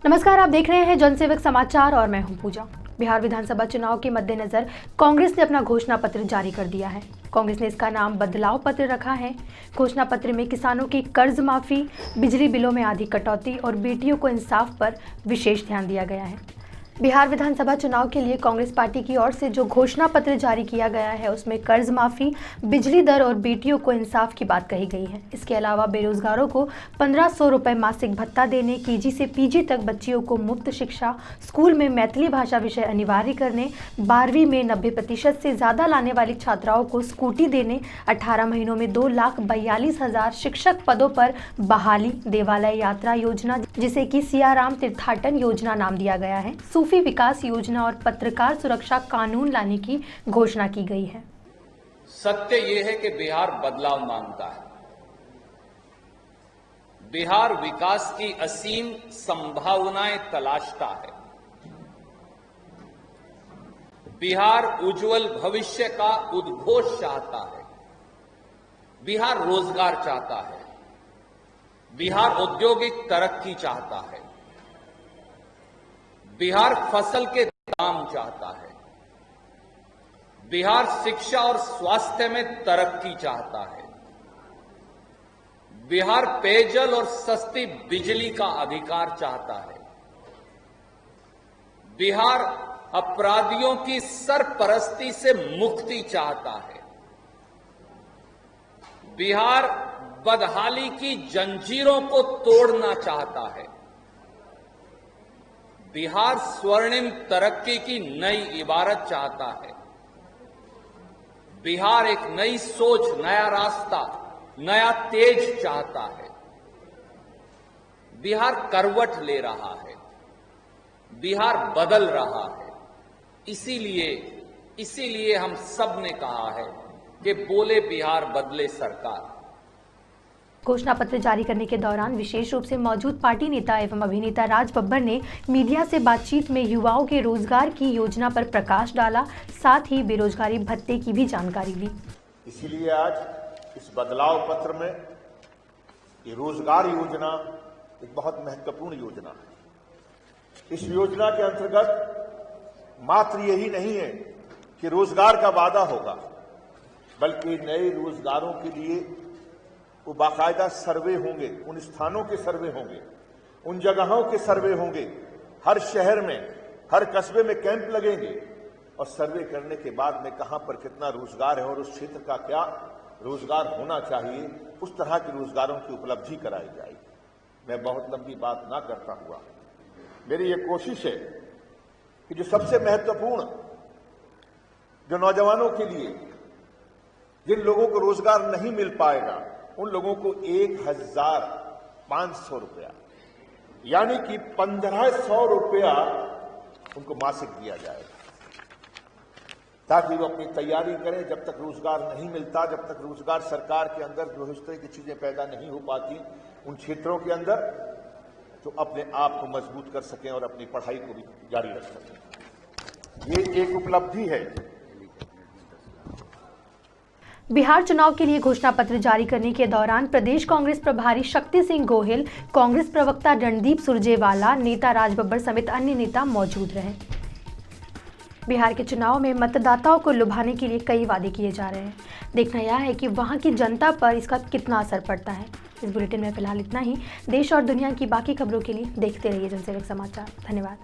नमस्कार, आप देख रहे हैं जनसेवक समाचार और मैं हूं पूजा। बिहार विधानसभा चुनाव के मद्देनजर कांग्रेस ने अपना घोषणा पत्र जारी कर दिया है। कांग्रेस ने इसका नाम बदलाव पत्र रखा है। घोषणा पत्र में किसानों की कर्ज माफी, बिजली बिलों में आधी कटौती और बेटियों को इंसाफ पर विशेष ध्यान दिया गया है। बिहार विधानसभा चुनाव के लिए कांग्रेस पार्टी की ओर से जो घोषणा पत्र जारी किया गया है उसमें कर्ज माफी, बिजली दर और बेटियों को इंसाफ की बात कही गई है। इसके अलावा बेरोजगारों को 1500 रुपये मासिक भत्ता देने, केजी से पीजी तक बच्चियों को मुफ्त शिक्षा, स्कूल में मैथिली भाषा विषय अनिवार्य करने, 12वीं में 90% से ज़्यादा लाने वाली छात्राओं को स्कूटी देने, 18 महीनों में 2,42,000 शिक्षक पदों पर बहाली, देवालय यात्रा योजना जिसे कि सियाराम तीर्थाटन योजना नाम दिया गया है, सूफी विकास योजना और पत्रकार सुरक्षा कानून लाने की घोषणा की गई है। सत्य यह है कि बिहार बदलाव मांगता है। बिहार विकास की असीम संभावनाएं तलाशता है। बिहार उज्जवल भविष्य का उद्घोष चाहता है। बिहार रोजगार चाहता है। बिहार औद्योगिक तरक्की चाहता है। बिहार फसल के दाम चाहता है। बिहार शिक्षा और स्वास्थ्य में तरक्की चाहता है। बिहार पेयजल और सस्ती बिजली का अधिकार चाहता है। बिहार अपराधियों की सरपरस्ती से मुक्ति चाहता है। बिहार बदहाली की जंजीरों को तोड़ना चाहता है। बिहार स्वर्णिम तरक्की की नई इबारत चाहता है। बिहार एक नई सोच, नया रास्ता, नया तेज चाहता है। बिहार करवट ले रहा है। बिहार बदल रहा है। इसीलिए हम सब ने कहा है कि बोले बिहार बदले सरकार। घोषणा पत्र जारी करने के दौरान विशेष रूप से मौजूद पार्टी नेता एवं अभिनेता राज बब्बर ने मीडिया से बातचीत में युवाओं के रोजगार की योजना पर प्रकाश डाला, साथ ही बेरोजगारी भत्ते की भी जानकारी दी। इसीलिए आज इस बदलाव पत्र में ये रोजगार योजना एक बहुत महत्वपूर्ण योजना है। इस योजना के अंतर्गत मात्र यही नहीं है कि रोजगार का वादा होगा, बल्कि नए रोजगारों के लिए वो बाकायदा सर्वे होंगे, उन स्थानों के सर्वे होंगे, उन जगहों के सर्वे होंगे। हर शहर में, हर कस्बे में कैंप लगेंगे और सर्वे करने के बाद में कहां पर कितना रोजगार है और उस क्षेत्र का क्या रोजगार होना चाहिए, उस तरह के रोजगारों की उपलब्धि कराई जाएगी। मैं बहुत लंबी बात ना करता हुआ, मेरी ये कोशिश है कि जो सबसे महत्वपूर्ण, जो नौजवानों के लिए, जिन लोगों को रोजगार नहीं मिल पाएगा, उन लोगों को 1,500 रुपया यानी कि 1,500 रुपया उनको मासिक दिया जाएगा, ताकि वो अपनी तैयारी करें। जब तक रोजगार नहीं मिलता, जब तक रोजगार सरकार के अंदर जो इस तरह की चीजें पैदा नहीं हो पाती उन क्षेत्रों के अंदर, तो अपने आप को मजबूत कर सकें और अपनी पढ़ाई को भी जारी रख सकें। ये एक उपलब्धि है। बिहार चुनाव के लिए घोषणा पत्र जारी करने के दौरान प्रदेश कांग्रेस प्रभारी शक्ति सिंह गोहिल, कांग्रेस प्रवक्ता रणदीप सुरजेवाला, नेता राज बब्बर समेत अन्य नेता मौजूद रहे। बिहार के चुनाव में मतदाताओं को लुभाने के लिए कई वादे किए जा रहे हैं। देखना यह है कि वहां की जनता पर इसका कितना असर पड़ता है। इस बुलेटिन में फिलहाल इतना ही। देश और दुनिया की बाकी खबरों के लिए देखते रहिए जनसेवक समाचार। धन्यवाद।